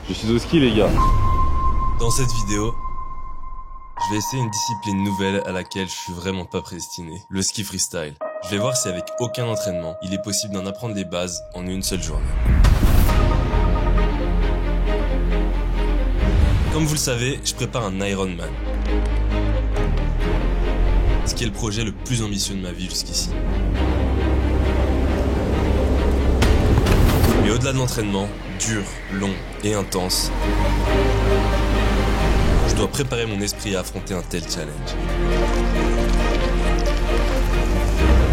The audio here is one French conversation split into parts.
Je suis au ski les gars. Dans cette vidéo, je vais essayer une discipline nouvelle à laquelle je suis vraiment pas prédestiné, le ski freestyle. Je vais voir si avec aucun entraînement, il est possible d'en apprendre les bases en une seule journée. Comme vous le savez, je prépare un Ironman. Ce qui est le projet le plus ambitieux de ma vie jusqu'ici. Mais au-delà de l'entraînement, dur, long et intense, je dois préparer mon esprit à affronter un tel challenge.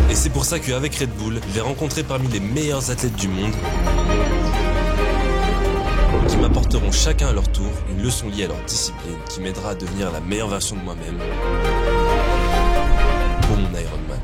Et c'est pour ça qu'avec Red Bull, je vais rencontrer parmi les meilleurs athlètes du monde qui m'apporteront chacun à leur tour une leçon liée à leur discipline qui m'aidera à devenir la meilleure version de moi-même pour mon Ironman.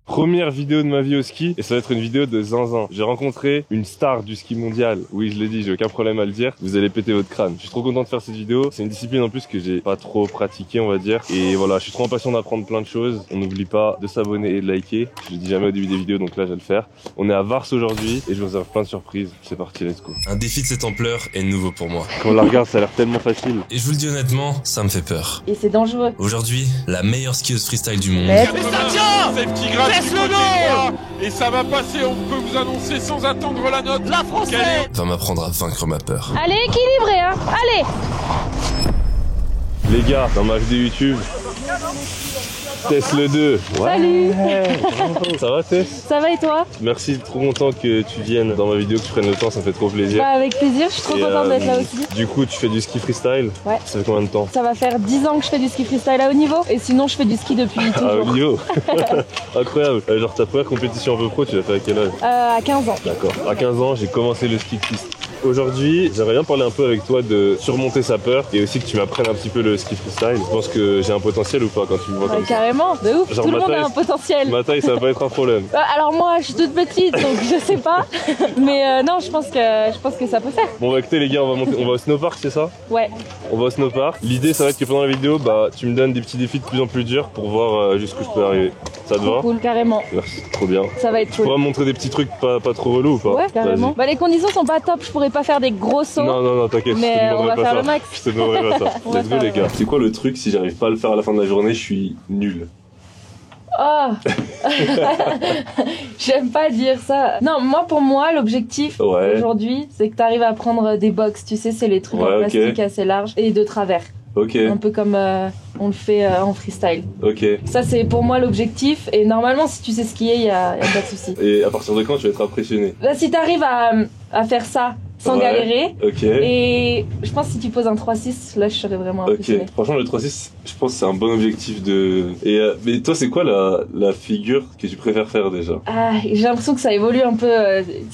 Première vidéo de ma vie au ski et ça va être une vidéo de zinzin. J'ai rencontré une star du ski mondial. Oui, je l'ai dit, j'ai aucun problème à le dire. Vous allez péter votre crâne. Je suis trop content de faire cette vidéo. C'est une discipline en plus que j'ai pas trop pratiqué, on va dire. Et voilà, je suis trop impatient d'apprendre plein de choses. On n'oublie pas de s'abonner et de liker. Je le dis jamais au début des vidéos, donc là, je vais le faire. On est à Vars aujourd'hui et je vous réserve plein de surprises. C'est parti, let's go. Un défi de cette ampleur est nouveau pour moi. Quand on la regarde, ça a l'air tellement facile. Et je vous le dis honnêtement, ça me fait peur. Et c'est dangereux. Aujourd'hui, la meilleure skieuse freestyle du monde. Mais ça tient. C'est petit gras qui continue, et ça va passer, on peut vous annoncer sans attendre la note. La française Va m'apprendre à vaincre ma peur. Allez, équilibré, hein. Allez. Les gars, dans ma vidéo YouTube, Tess le 2. Ouais. Salut. Ça va Tess? Ça va et toi? Merci, trop content que tu viennes dans ma vidéo, que tu prennes le temps, ça me fait trop plaisir. Bah avec plaisir, je suis trop contente d'être là aussi. Du coup, tu fais du ski freestyle? Ouais. Ça fait combien de temps? Ça va faire 10 ans que je fais du ski freestyle à haut niveau et sinon je fais du ski depuis toujours. À haut niveau. Incroyable. Genre ta première compétition un peu pro, tu l'as fait à quel âge? À 15 ans. D'accord. À 15 ans, j'ai commencé le ski piste. Aujourd'hui, j'aimerais bien parler un peu avec toi de surmonter sa peur et aussi que tu m'apprennes un petit peu le ski freestyle. Je pense que j'ai un potentiel ou pas quand tu me vois comme ça? Carrément, de ouf. Genre, tout le monde a un potentiel. Ma taille, ça va pas être un problème. Alors moi, je suis toute petite, donc je sais pas. Mais non, je pense que ça peut faire. Bon bah écoutez les gars, on va au snowpark, c'est ça? Ouais. On va au snowpark. L'idée, ça va être que pendant la vidéo, bah tu me donnes des petits défis de plus en plus durs pour voir jusqu'où je peux arriver. Ça te va? Cool, carrément. Merci, trop bien. Ça va être Tu cool. pourras me montrer des petits trucs pas trop relous ou pas? Ouais, carrément. Bah les conditions sont pas top, je pourrais pas faire des gros sauts. Non, t'inquiète, mais je te on va demanderai pas faire ça. le max. Je te demanderai pas ça. Let's go les gars. C'est quoi le truc si j'arrive pas à le faire à la fin de la journée, je suis nul? Oh. J'aime pas dire ça. Non, pour moi, l'objectif aujourd'hui, c'est que t'arrives à prendre des box. Tu sais, c'est les trucs en plastique assez larges et de travers. Ok. Un peu comme on le fait en freestyle. Ok. Ça, c'est pour moi l'objectif. Et normalement, si tu sais skier, y a pas de souci. Et à partir de quand tu vas être impressionné? Là, si t'arrives à faire ça sans galérer. Ok. Et je pense que si tu poses un 3-6, là je serais vraiment impressionné. Ok, franchement le 3-6, je pense que c'est un bon objectif de... Et mais toi c'est quoi la figure que tu préfères faire déjà? J'ai l'impression que ça évolue un peu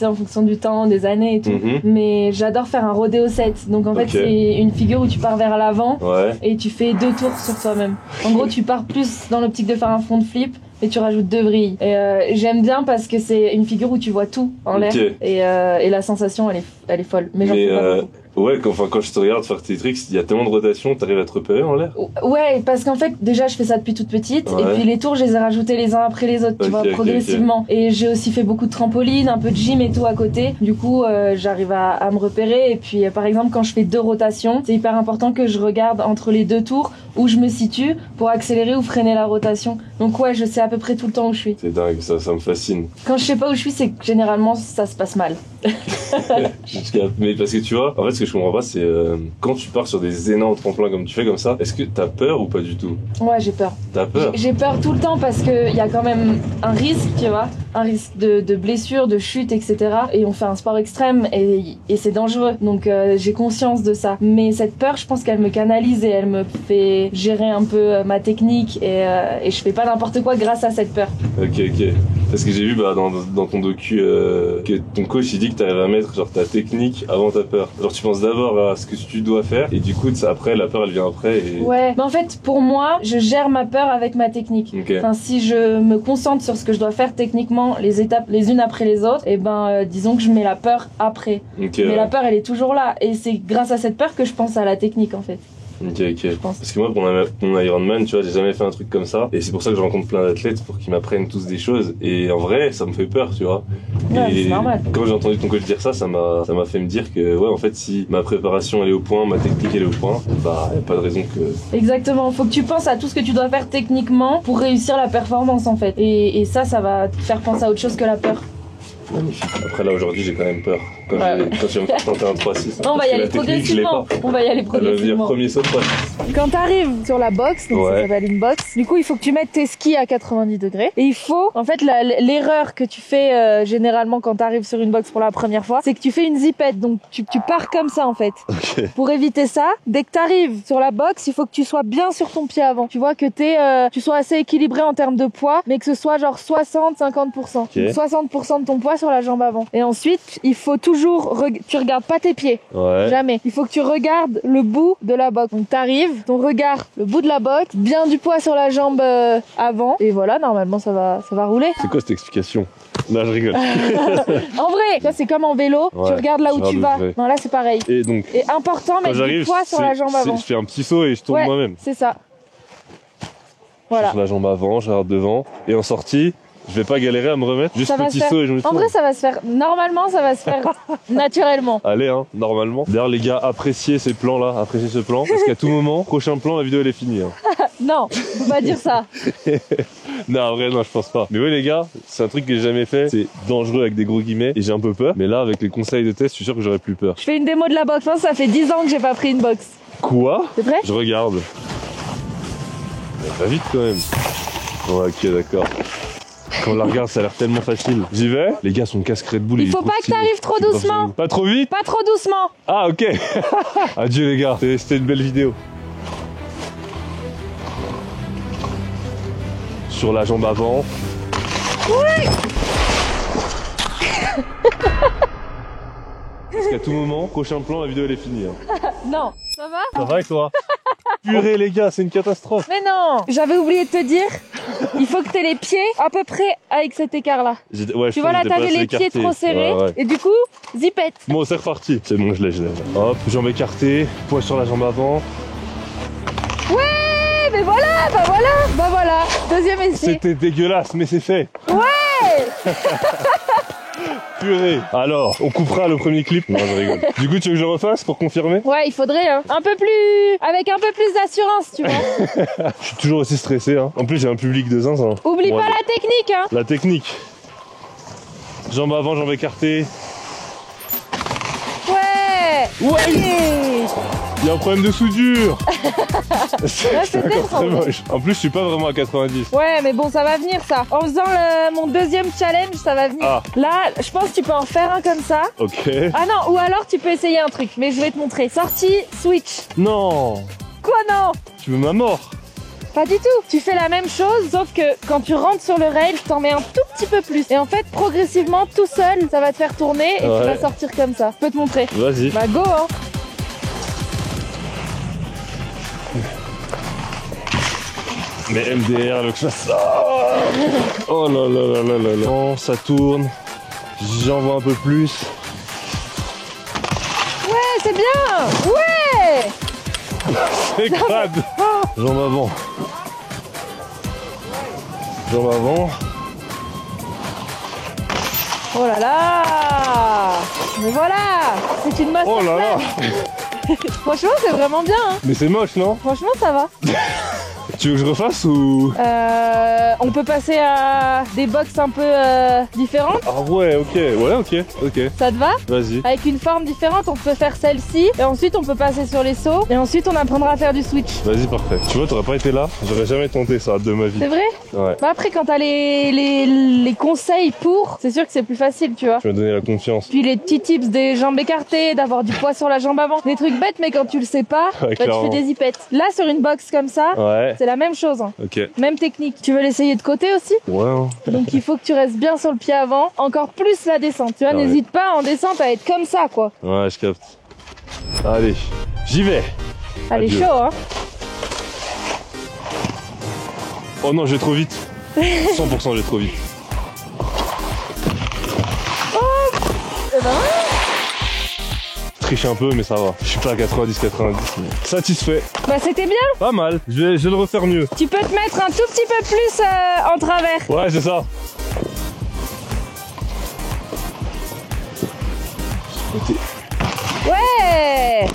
en fonction du temps, des années et tout. Mais j'adore faire un rodeo set. Donc en fait c'est une figure où tu pars vers l'avant et tu fais 2 tours sur toi-même. En gros tu pars plus dans l'optique de faire un front flip. Et tu rajoutes 2 vrilles. Et j'aime bien parce que c'est une figure où tu vois tout en l'air. Et la sensation, elle est folle. Mais j'en fais pas beaucoup. Ouais, quand je te regarde faire tes tricks, il y a tellement de rotation, t'arrives à te repérer en l'air? Ouais, parce qu'en fait, déjà, je fais ça depuis toute petite. Et puis les tours, je les ai rajoutés les uns après les autres, tu vois, progressivement. Et j'ai aussi fait beaucoup de trampoline, un peu de gym et tout à côté. Du coup, j'arrive à me repérer. Et puis, par exemple, quand je fais 2 rotations, c'est hyper important que je regarde entre les 2 tours où je me situe pour accélérer ou freiner la rotation. Donc ouais, je sais à peu près tout le temps où je suis. C'est dingue, ça me fascine. Quand je sais pas où je suis, c'est que généralement, ça se passe mal. Mais parce que tu vois, en fait ce que je comprends pas c'est quand tu pars sur des énormes tremplins comme tu fais comme ça, est-ce que t'as peur ou pas du tout? Ouais, j'ai peur. T'as peur? J'ai peur tout le temps parce que y a quand même un risque, tu vois, un risque de blessure, de chute, etc. Et on fait un sport extrême et c'est dangereux, donc j'ai conscience de ça. Mais cette peur, je pense qu'elle me canalise et elle me fait gérer un peu ma technique et je fais pas n'importe quoi grâce à cette peur. Ok. Parce que j'ai vu dans ton docu que ton coach il dit que t'arrives à mettre genre ta technique avant ta peur. Genre tu penses d'abord à ce que tu dois faire et du coup après la peur elle vient après et... Ouais, mais en fait pour moi je gère ma peur avec ma technique. Enfin si je me concentre sur ce que je dois faire techniquement, les étapes les unes après les autres, et disons que je mets la peur après. Mais la peur elle est toujours là et c'est grâce à cette peur que je pense à la technique en fait. Ok. Parce que moi, pour mon Ironman, tu vois, j'ai jamais fait un truc comme ça. Et c'est pour ça que je rencontre plein d'athlètes pour qu'ils m'apprennent tous des choses. Et en vrai, ça me fait peur, tu vois. Ouais, et c'est normal. quand j'ai entendu ton coach dire ça m'a fait me dire que, ouais, en fait, si ma préparation elle est au point, ma technique elle est au point, bah, y a pas de raison que... Exactement. Faut que tu penses à tout ce que tu dois faire techniquement pour réussir la performance, en fait. Et ça va te faire penser à autre chose que la peur. Magnifique. Après là aujourd'hui j'ai quand même peur. Quand tu vas me tenter un 3-6. On va y aller progressivement. Elle va dire premier saut 3-6. Quand t'arrives sur la box, donc ça s'appelle une box, du coup il faut que tu mettes tes skis à 90 degrés. Et il faut, en fait l'erreur que tu fais généralement quand t'arrives sur une box pour la première fois, c'est que tu fais une zipette. Donc tu pars comme ça en fait. Okay. Pour éviter ça, dès que t'arrives sur la box, il faut que tu sois bien sur ton pied avant. Tu vois que tu sois assez équilibré en termes de poids, mais que ce soit genre 60-50%. Okay. 60% de ton poids sur la jambe avant. Et ensuite, il faut toujours tu regardes pas tes pieds. Ouais. Jamais. Il faut que tu regardes le bout de la box. Donc t'arrives, ton regard, le bout de la box, bien du poids sur la jambe avant. Et voilà, normalement ça va rouler. C'est quoi cette explication? Là, je rigole. En vrai, ça c'est comme en vélo, tu regardes là où tu vas. Non, là c'est pareil. Et donc, important, mettre du poids sur la jambe avant. Je fais un petit saut et je tourne moi-même. C'est ça. Voilà. Sur la jambe avant, je regarde devant. Et en sortie, je vais pas galérer à me remettre. Juste petit saut et je me tourne. En vrai, ça va se faire. Normalement, ça va se faire naturellement. Allez, hein, normalement. D'ailleurs, les gars, appréciez ces plans-là, appréciez ce plan. Parce qu'à tout moment, prochain plan, la vidéo elle est finie. Hein. Non, faut pas dire ça. Non, en vrai, non, je pense pas. Mais oui, les gars, c'est un truc que j'ai jamais fait. C'est dangereux avec des gros guillemets et j'ai un peu peur. Mais là, avec les conseils de test, je suis sûr que j'aurais plus peur. Je fais une démo de la boxe. Hein, ça fait 10 ans que j'ai pas pris une boxe. Quoi? C'est vrai? Je regarde. Ça va vite quand même. Ouais, ok, d'accord. Quand on la regarde, ça a l'air tellement facile. J'y vais. Les gars, son casque Red Bull. Il faut pas que t'arrives trop doucement. Pas trop vite? Pas trop doucement. Ah, ok. Adieu, les gars. C'était une belle vidéo. Sur la jambe avant. Oui. Parce qu'à tout moment, prochain plan, la vidéo elle est finie. Hein. Non. Ça va? Ça va et toi? Purée les gars, c'est une catastrophe. Mais non, j'avais oublié de te dire, il faut que t'aies les pieds à peu près avec cet écart là. Ouais, tu vois là, t'avais les pieds trop serrés et du coup, zipette. Bon, c'est reparti. C'est bon, je l'ai. Hop, jambe écartée, poids sur la jambe avant. Ouais, mais voilà, bah voilà, deuxième essai. C'était dégueulasse, mais c'est fait. Ouais. Purée. Alors, on coupera le premier clip. Non, je rigole. Du coup, tu veux que je le refasse pour confirmer? Ouais, il faudrait, hein. Avec un peu plus d'assurance, tu vois. Je suis toujours aussi stressé, hein. En plus, j'ai un public de zinzin. Oublie pas la technique, hein. La technique. Jambe avant, jambe écartée. Ouais. Il y a un problème de soudure. C'est encore très moche. En plus, je suis pas vraiment à 90. Ouais, mais bon, ça va venir ça. En faisant mon deuxième challenge, ça va venir. Ah. Là, je pense que tu peux en faire un comme ça. Ok. Ah non, ou alors tu peux essayer un truc, mais je vais te montrer. Sortie, switch. Non. Quoi non? Tu veux ma mort? Pas du tout. Tu fais la même chose, sauf que quand tu rentres sur le rail, t'en mets un tout petit peu plus. Et en fait, progressivement, tout seul, ça va te faire tourner et tu vas sortir comme ça. Je peux te montrer. Vas-y. Bah go, hein. Mais MDR, le que ça. Oh là là là là là là. Oh, ça tourne. J'en vois un peu plus. Ouais, c'est bien. Ouais. C'est crade. Jambe avant. Jambe avant. Oh là là. Mais voilà. C'est une masterclass. Oh là là. Franchement, c'est vraiment bien. Hein. Mais c'est moche, non? Franchement, ça va. Tu veux que je refasse ou... On peut passer à des box un peu différentes. Ah ouais, ok. Ouais, ok. Ça te va? Vas-y. Avec une forme différente, on peut faire celle-ci. Et ensuite, on peut passer sur les sauts. Et ensuite, on apprendra à faire du switch. Vas-y, parfait. Tu vois, t'aurais pas été là, j'aurais jamais tenté ça de ma vie. C'est vrai? Ouais. Bah après, quand t'as les conseils pour, c'est sûr que c'est plus facile, tu vois. Tu m'as donné la confiance. Puis les petits tips des jambes écartées, d'avoir du poids sur la jambe avant. Des trucs bêtes, mais quand tu le sais pas, ouais, bah, tu fais des zipettes. Là, sur une box comme ça, c'est la même chose. Hein. Ok. Même technique. Tu veux l'essayer de côté aussi? Ouais. Hein. Donc il faut que tu restes bien sur le pied avant. Encore plus la descente. Tu vois, n'hésite pas en descente à être comme ça, quoi. Ouais, je capte. Allez, j'y vais. Allez, adieu. chaud, hein. Oh non, je vais trop vite. 100% je vais trop vite. Oh, triche un peu, mais ça va. Je suis pas à 90-90, mais satisfait. Bah c'était bien. Pas mal, je vais le refaire mieux. Tu peux te mettre un tout petit peu plus en travers. Ouais, c'est ça. Okay. Ouais.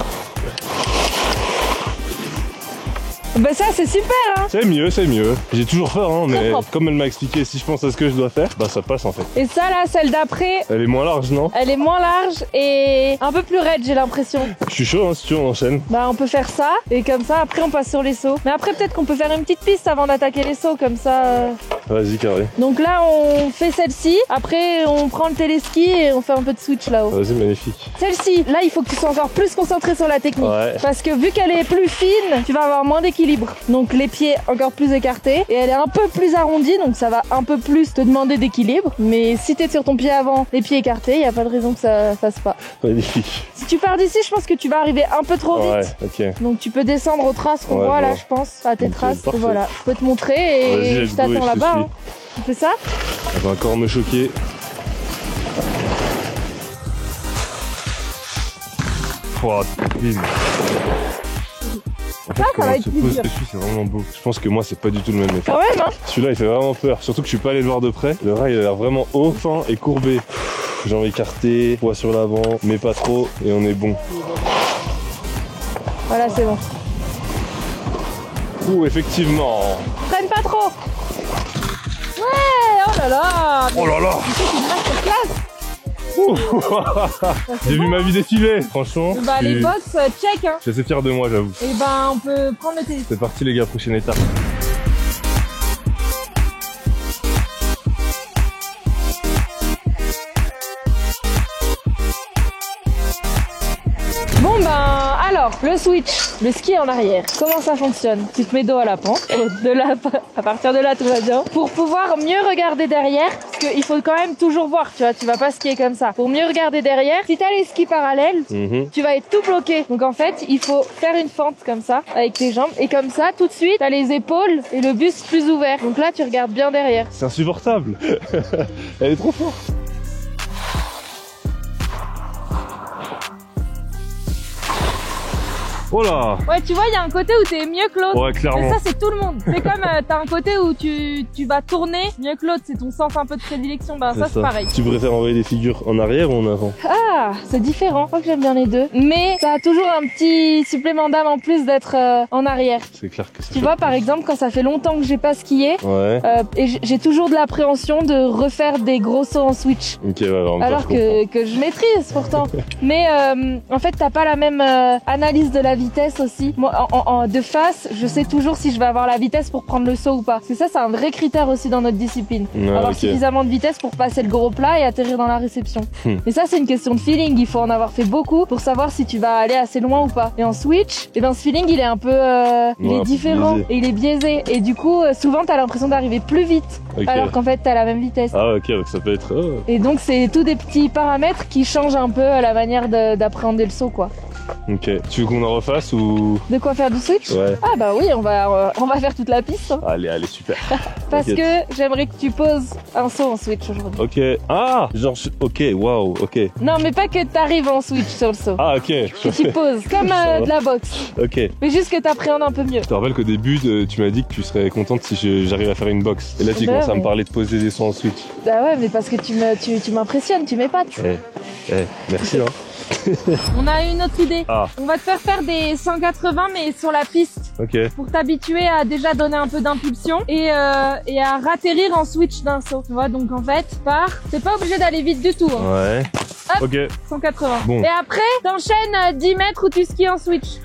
Bah ça c'est super hein. C'est mieux, c'est mieux. J'ai toujours peur hein, mais comme elle m'a expliqué, si je pense à ce que je dois faire, bah ça passe en fait. Et ça là, celle d'après... Elle est moins large, non? Elle est moins large et un peu plus raide j'ai l'impression. Je suis chaud hein, si tu veux on enchaîne. Bah on peut faire ça et comme ça après on passe sur les sauts. Mais après peut-être qu'on peut faire une petite piste avant d'attaquer les sauts comme ça. Vas-y carré. Donc là on fait celle-ci, après on prend le téléski et on fait un peu de switch là-haut. Vas-y magnifique. Celle-ci, là il faut que tu sois encore plus concentré sur la technique. Ouais. Parce que vu qu'elle est plus fine, tu vas avoir moins d'équilibre. Donc les pieds encore plus écartés et elle est un peu plus arrondie donc ça va un peu plus te demander d'équilibre. Mais si t'es sur ton pied avant, les pieds écartés, y a pas de raison que ça fasse pas. Magnifique. Si tu pars d'ici, je pense que tu vas arriver un peu trop vite. Ouais, ok. Donc tu peux descendre aux traces qu'on voit là, je pense, à tes traces. Parfait. Voilà, je peux te montrer et je t'attends là-bas. Hein. Tu fais ça? Elle va encore me choquer. Oh, bim. En fait, ça va être se plus pose dur. dessus, c'est vraiment beau. Je pense que moi, c'est pas du tout le même effet. Quand même, hein. Celui-là, il fait vraiment peur. Surtout que je suis pas allé le voir de près. Le rail, il a l'air vraiment haut, fin et courbé. Jambes écartées, poids sur l'avant, mais pas trop, et on est bon. Voilà, c'est bon. Ouh, effectivement. Freine pas trop. Ouais, oh là là. Oh là là. C'est une masterclass. J'ai vu ma vie défiler, franchement. Bah les box, check hein. Je suis assez fier de moi, j'avoue. Et ben on peut prendre le téléphone. C'est parti les gars, prochaine étape. Bon ben alors, le switch, le ski en arrière, comment ça fonctionne? Tu te mets dos à la pente, à partir de là tout va bien. Pour pouvoir mieux regarder derrière, parce qu'il faut quand même toujours voir, tu vois, tu vas pas skier comme ça. Pour mieux regarder derrière, si t'as les skis parallèles, tu vas être tout bloqué. Donc en fait, il faut faire une fente comme ça, avec tes jambes, et comme ça, tout de suite, t'as les épaules et le buste plus ouvert. Donc là, tu regardes bien derrière. C'est insupportable. Elle est trop forte. Oh là! Ouais, tu vois, il y a un côté où t'es mieux que l'autre. Ouais, clairement. Mais ça, c'est tout le monde. C'est comme, t'as un côté où tu vas tourner mieux que l'autre. C'est ton sens un peu de prédilection. Ben, ça, c'est pareil. Tu préfères envoyer des figures en arrière ou en avant? Ah, c'est différent. Je crois que j'aime bien les deux. Mais ça a toujours un petit supplément d'âme en plus d'être en arrière. C'est clair que ça. Tu vois, par exemple, quand ça fait longtemps que j'ai pas skié, ouais. Et j'ai toujours de l'appréhension de refaire des gros sauts en switch. Ok, ouais, alors que je maîtrise pourtant. Mais en fait, t'as pas la même analyse de la vitesse aussi. Moi, de face, je sais toujours si je vais avoir la vitesse pour prendre le saut ou pas. Parce que ça, c'est un vrai critère aussi dans notre discipline. Avoir suffisamment de vitesse pour passer le gros plat et atterrir dans la réception. Mais ça, c'est une question de feeling. Il faut en avoir fait beaucoup pour savoir si tu vas aller assez loin ou pas. Et en switch, et ben ce feeling, il est un peu, il est différent et il est biaisé. Et du coup, souvent, t'as l'impression d'arriver plus vite, alors qu'en fait, t'as la même vitesse. Ah ok, donc ça peut être. Et donc, c'est tous des petits paramètres qui changent un peu la manière d'appréhender le saut, quoi. Ok. Tu veux qu'on en refasse ou... De quoi faire du switch? Ouais. Ah bah oui, on va faire toute la piste. Hein. Allez, super. Parce que j'aimerais que tu poses un saut en switch aujourd'hui. Ok. Ah, genre, ok, waouh, ok. Non, mais pas que t'arrives en switch sur le saut. Ah, ok. Que tu poses, comme de la boxe. Ok. Mais juste que t'appréhendes un peu mieux. Je te rappelle qu'au début, tu m'as dit que tu serais contente si j'arrive à faire une boxe. Et là, tu commences à me parler de poser des sauts en switch. Bah ouais, mais parce que tu m'impressionnes, tu m'épates. Merci, hein. On a une autre idée. Ah. On va te faire faire des 180 mais sur la piste. Ok. Pour t'habituer à déjà donner un peu d'impulsion et à ratterrir en switch d'un saut. Tu vois, donc en fait, t'es pas obligé d'aller vite du tout. Hein. Ouais. Hop, ok. 180. Bon. Et après, t'enchaînes 10 mètres où tu skis en switch.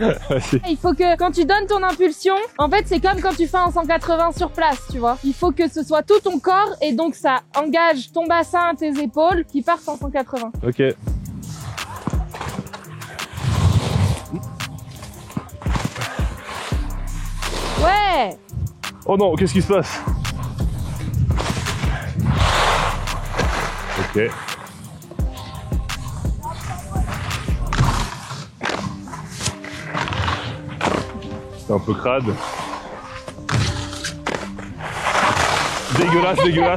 Il faut que quand tu donnes ton impulsion, en fait, c'est comme quand tu fais un 180 sur place, tu vois. Il faut que ce soit tout ton corps et donc ça engage ton bassin, tes épaules qui partent en 180. Ok. Ouais. Oh non, qu'est-ce qui se passe? Ok. C'est un peu crade. Dégueulasse. Ouais.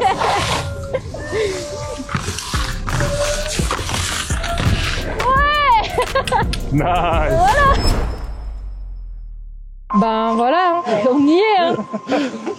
Nice. Voilà. Ben voilà, hein. On y est hein.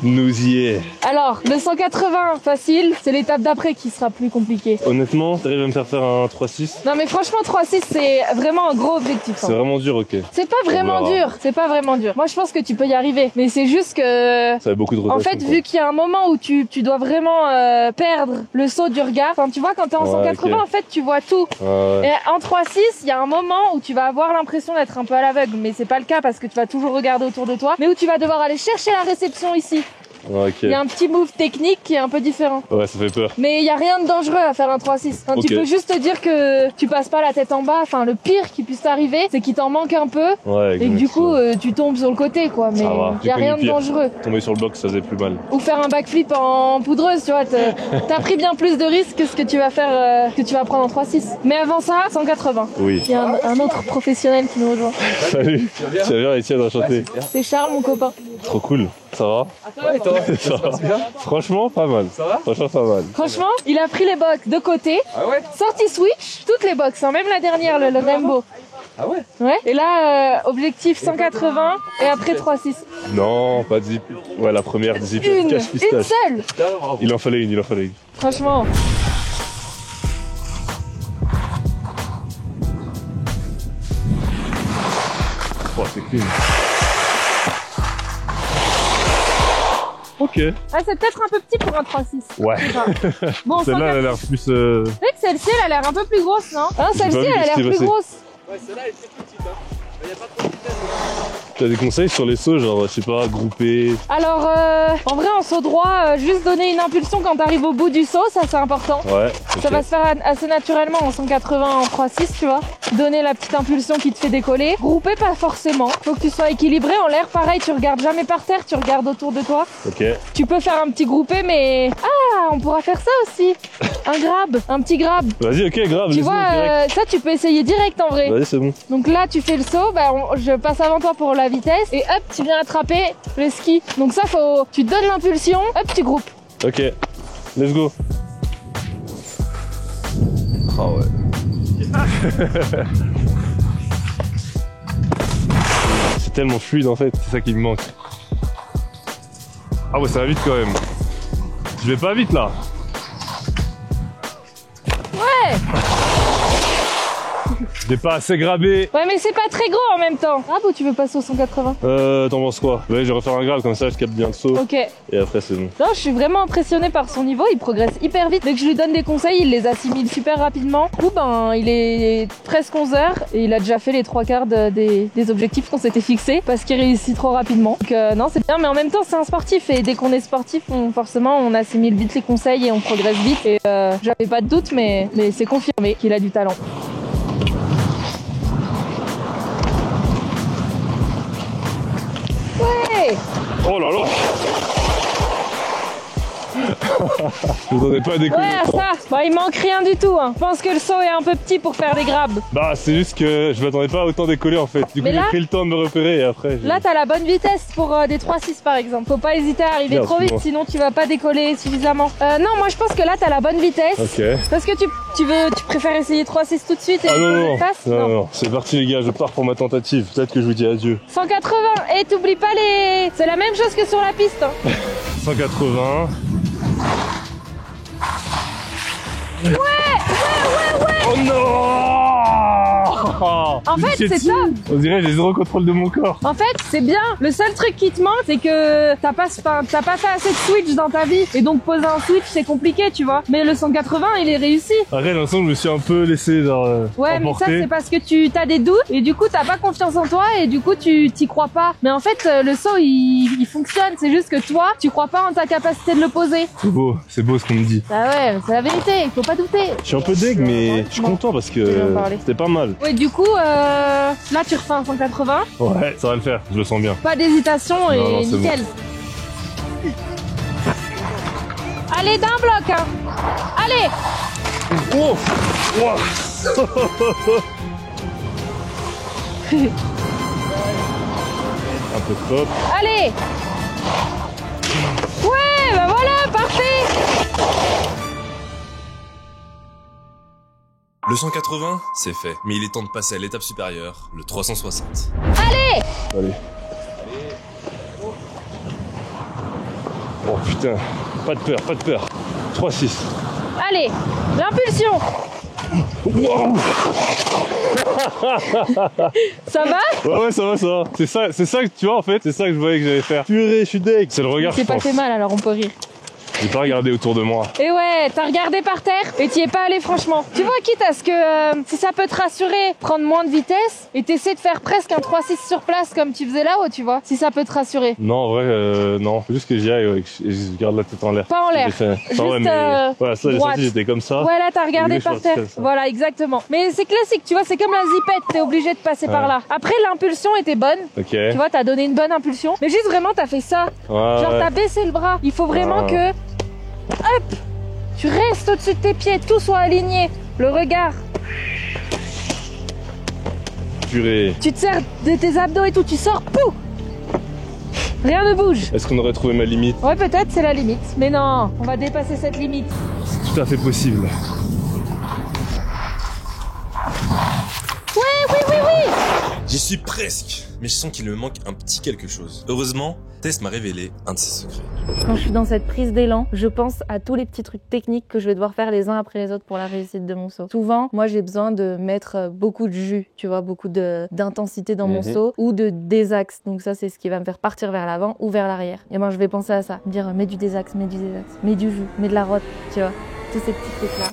Nous y est. Alors, le 180, facile, c'est l'étape d'après qui sera plus compliquée. Honnêtement, t'arrives à me faire un 3-6? Non mais franchement 3-6 c'est vraiment un gros objectif. C'est vraiment dur, ok. C'est pas vraiment dur, c'est pas vraiment dur. Moi je pense que tu peux y arriver, mais c'est juste que... Ça a beaucoup de rotation. En fait, vu qu'il y a un moment où tu dois vraiment perdre le saut du regard, enfin tu vois quand t'es en 180 en fait tu vois tout. Et en 3-6, il y a un moment où tu vas avoir l'impression d'être un peu à l'aveugle, mais c'est pas le cas parce que tu vas toujours regarder autour de toi, mais où tu vas devoir aller chercher la réception ici. Il y a un petit move technique qui est un peu différent. Ouais, ça fait peur. Mais il y a rien de dangereux à faire un 3-6. Enfin, tu peux juste te dire que tu passes pas la tête en bas. Enfin, le pire qui puisse t'arriver, c'est qu'il t'en manque un peu. Ouais, et que du coup, tu tombes sur le côté, quoi. Mais il y a rien de dangereux. Tomber sur le bloc, ça faisait plus mal. Ou faire un backflip en poudreuse, tu vois. T'as pris bien plus de risques que ce que tu vas faire, que tu vas prendre en 3-6. Mais avant ça, 180. Oui. Il y a un autre professionnel qui nous rejoint. Salut. Tu vas bien, Etienne, enchanté. C'est Charles, mon copain. Trop cool. Ça va? Ouais, toi. Ça va. Franchement, pas mal. Ça va? Franchement, pas mal. Franchement, il a pris les box de côté. Ah ouais? Sorti switch, toutes les box, hein, même la dernière, le Rainbow. Ah ouais? Ouais. Et là, objectif 180 et après 3-6. Non, pas de zip. Ouais, la première zip. Une Cache-pistache. seule. Il en fallait une, il en fallait une. Franchement. Oh, c'est clean. Ok. Ah, c'est peut-être un peu petit pour un 3-6. Ouais. Bon, Celle-là, elle a l'air plus... C'est vrai que celle-ci, elle a l'air un peu plus grosse, non? Hein, celle-ci, elle a l'air plus grosse. Ouais, celle-là, elle est très petite, hein. Mais y a pas trop de vitesse. T'as des conseils sur les sauts, genre, je sais pas, grouper? Alors, en vrai, en saut droit, juste donner une impulsion quand t'arrives au bout du saut, ça c'est important. Ouais. Ça va se faire assez naturellement en 180, en 3-6, tu vois. Donner la petite impulsion qui te fait décoller. Grouper, pas forcément. Faut que tu sois équilibré. En l'air, pareil, tu regardes jamais par terre, tu regardes autour de toi. Ok. Tu peux faire un petit groupé, mais... Ah, on pourra faire ça aussi. Un grab, un petit grab. Vas-y, ok, grave. Tu vois, ça tu peux essayer direct en vrai. Vas-y, c'est bon. Donc là, tu fais le saut, bah, je passe avant toi pour la vitesse et hop, tu viens attraper le ski. Donc ça, tu te donnes l'impulsion, hop, tu groupes. Ok. Let's go. Ah ouais. C'est tellement fluide en fait, c'est ça qui me manque. Ah ouais, ça va vite quand même. Je vais pas vite là. Ouais. J'ai pas assez grabé. Ouais, mais c'est pas très gros en même temps. Ah, bon, tu veux passer au 180? T'en penses quoi? Ouais, je vais refaire un grab comme ça, je capte bien le saut. Ok. Et après, c'est bon. Non, je suis vraiment impressionnée par son niveau, il progresse hyper vite. Dès que je lui donne des conseils, il les assimile super rapidement. Du coup, ben, il est presque 11 h et il a déjà fait les 3/4 des objectifs qu'on s'était fixés parce qu'il réussit trop rapidement. Donc, non, c'est bien, mais en même temps, c'est un sportif et dès qu'on est sportif, forcément, on assimile vite les conseils et on progresse vite. Et j'avais pas de doute, mais c'est confirmé qu'il a du talent. Ouais. Oh là là. Je vous en ai pas décollé. Ouais, ça. Bon, il manque rien du tout. Hein. Je pense que le saut est un peu petit pour faire des grabs. Bah, c'est juste que je m'attendais pas à autant décoller en fait. Du coup, j'ai pris le temps de me repérer et après. Là, t'as la bonne vitesse pour des 3-6 par exemple. Faut pas hésiter à arriver trop vite, sinon tu vas pas décoller suffisamment. Non, moi je pense que là, t'as la bonne vitesse. Ok. Parce que tu préfères essayer 3-6 tout de suite et non. C'est parti les gars, je pars pour ma tentative. Peut-être que je vous dis adieu. 180 et t'oublies pas les... C'est la même chose que sur la piste. Hein. 180. Ouais. Oh non! En fait, c'est top. On dirait j'ai zéro contrôle de mon corps. En fait, c'est bien. Le seul truc qui te manque, c'est que t'as pas fait assez de switch dans ta vie. Et donc, poser un switch, c'est compliqué, tu vois. Mais le 180, il est réussi. Après, j'ai l'impression que je me suis un peu laissé ouais, mais ça, c'est parce que tu as des doutes. Et du coup, t'as pas confiance en toi. Et du coup, tu t'y crois pas. Mais en fait, le saut, il fonctionne. C'est juste que toi, tu crois pas en ta capacité de le poser. C'est beau ce qu'on me dit. Ah ouais, c'est la vérité. Il faut pas douter. Je suis un peu deg, mais je suis content parce que c'était pas mal. Ouais, du coup, là, tu refais un 180. Ouais, ça va le faire. Je le sens bien. Pas d'hésitation et nickel. Bon. Allez, d'un bloc, hein. Allez. Oh, wow. Un peu de pop. Allez. Ouais, bah voilà, parfait. Le Le 180, c'est fait. Mais il est temps de passer à l'étape supérieure, le 360. Allez. Oh putain, pas de peur, pas de peur. 3-6. Allez, l'impulsion. Wow. Ça va? Ouais, ça va, ça va. C'est ça que tu vois en fait, c'est ça que je voyais que j'allais faire. Purée, je suis deg. C'est le regard, C'est pas fait mal, alors on peut rire. J'ai pas regardé autour de moi. Et ouais, t'as regardé par terre et t'y es pas allé franchement. Tu vois, quitte à ce que si ça peut te rassurer, prendre moins de vitesse et t'essaies de faire presque un 3-6 sur place comme tu faisais là-haut, tu vois, si ça peut te rassurer. Non, en vrai, non. Faut juste que j'y aille, ouais, que je garde la tête en l'air. Pas en l'air. Juste, ouais, mais... Voilà, ça, j'ai senti, j'étais comme ça. Ouais, là, t'as regardé par terre. Voilà, exactement. Mais c'est classique, tu vois, c'est comme la zipette, t'es obligé de passer par là. Après, l'impulsion était bonne. Ok. Tu vois, t'as donné une bonne impulsion. Mais juste vraiment, t'as fait ça. Ouais, Genre, t'as baissé le bras. Il faut vraiment que... Hop! Tu restes au-dessus de tes pieds, tout soit aligné. Le regard. Purée. Tu te sers de tes abdos et tout, tu sors, pouf! Rien ne bouge. Est-ce qu'on aurait trouvé ma limite? Ouais, peut-être, c'est la limite. Mais non, on va dépasser cette limite. C'est tout à fait possible. Ouais, oui! J'y suis presque, mais je sens qu'il me manque un petit quelque chose. Heureusement, Tess m'a révélé un de ses secrets. Quand je suis dans cette prise d'élan, je pense à tous les petits trucs techniques que je vais devoir faire les uns après les autres pour la réussite de mon saut. Souvent, moi j'ai besoin de mettre beaucoup de jus, tu vois, beaucoup d'intensité dans mon saut ou de désaxe. Donc ça, c'est ce qui va me faire partir vers l'avant ou vers l'arrière. Et moi, je vais penser à ça, me dire mets du désaxe, mets du jus, mets de la rotte, tu vois, tous ces petits trucs-là.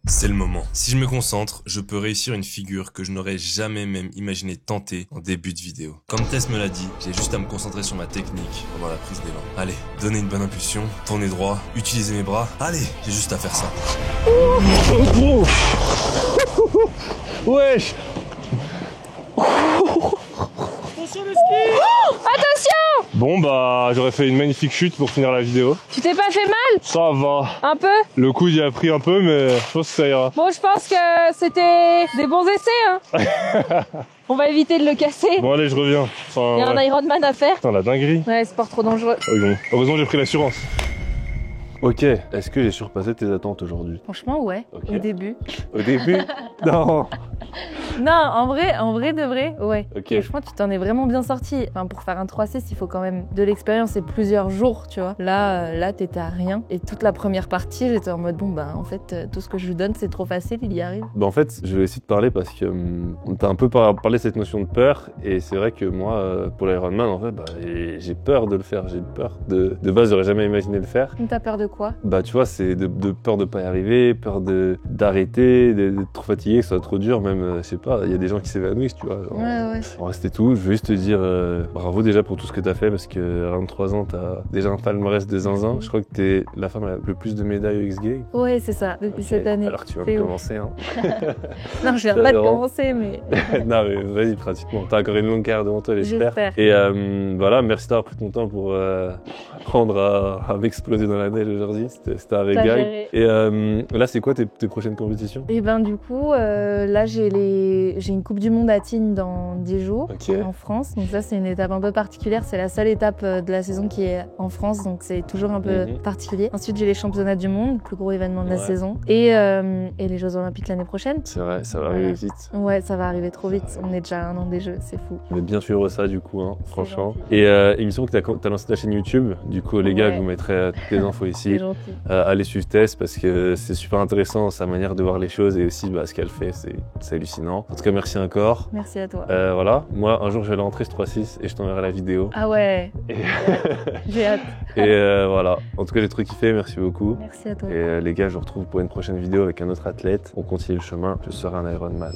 C'est le moment. Si je me concentre, je peux réussir une figure que je n'aurais jamais même imaginé tenter en début de vidéo. Comme Tess me l'a dit, j'ai juste à me concentrer sur ma technique pendant la prise d'élan. Allez, donner une bonne impulsion, tourner droit, utiliser mes bras. Allez, j'ai juste à faire ça. Wesh. Attention! Bon bah j'aurais fait une magnifique chute pour finir la vidéo. Tu t'es pas fait mal? Ça va. Un peu? Le coup il a pris un peu mais je pense que ça ira. Bon, je pense que c'était des bons essais, hein. On va éviter de le casser. Bon allez je reviens. Enfin, Il y a un Ironman à faire. Putain la dinguerie. Ouais, sport trop dangereux. Oh, bon. Heureusement j'ai pris l'assurance. Ok, est-ce que j'ai surpassé tes attentes aujourd'hui? Franchement, ouais, Okay. au début. Au début? Non. Non, en vrai de vrai, ouais. Ok. Franchement, tu t'en es vraiment bien sorti. Enfin, pour faire un 3-6, il faut quand même de l'expérience et plusieurs jours, tu vois. Là, t'étais à rien. Et toute la première partie, j'étais en mode, bon, bah, en fait, tout ce que je lui donne, c'est trop facile, il y arrive. Bah en fait, je vais essayer de parler parce que on t'a un peu parlé de cette notion de peur. Et c'est vrai que moi, pour l'Ironman, en fait, bah, j'ai peur de le faire. J'ai peur. De base, j'aurais jamais imaginé le faire. T'as peur de quoi? Bah tu vois, c'est de peur de pas y arriver, peur d'arrêter, d'être trop fatigué, que ce soit trop dur, même, je sais pas, il y a des gens qui s'évanouissent, tu vois. Genre, ouais. Bon, c'était tout, je veux juste te dire bravo déjà pour tout ce que t'as fait, parce que à 23 ans, t'as déjà un palmarès de zinzin. Je crois que t'es la femme avec le plus de médailles aux X-Games. Ouais, c'est ça, depuis cette année. Alors que tu vas me commencer, hein. Non, je viens pas de commencer, mais... Non mais vas-y, pratiquement. T'as encore une longue carrière devant toi, j'espère. Et voilà, merci d'avoir pris ton temps pour apprendre à m'exploser dans la neige aujourd'hui. C'était un régal. Et là, c'est quoi tes prochaines compétitions? Et ben du coup, là j'ai une Coupe du Monde à Tignes dans 10 jours en France. Donc ça, c'est une étape un peu particulière. C'est la seule étape de la saison qui est en France, donc c'est toujours un peu particulier. Ensuite, j'ai les championnats du monde, le plus gros événement de la saison, et les Jeux Olympiques l'année prochaine. C'est vrai, ça va arriver vite. Ouais, ça va arriver trop vite. On est déjà à 1 an des Jeux, c'est fou. Je vais bien suivre ça du coup, hein, franchement. Et il me semble que t'as lancé ta chaîne YouTube. Du coup, les gars, je vous mettrai toutes les infos ici. C'est gentil. Allez suivre Tess parce que c'est super intéressant sa manière de voir les choses et aussi ce qu'elle fait, c'est hallucinant. En tout cas, merci encore. Merci à toi. Voilà, moi un jour je vais rentrer ce 3-6 et je t'enverrai la vidéo. Ah ouais. J'ai hâte. Et voilà, en tout cas j'ai trop kiffé, merci beaucoup. Merci à toi. Et les gars, je vous retrouve pour une prochaine vidéo avec un autre athlète. On continue le chemin, je serai un Ironman.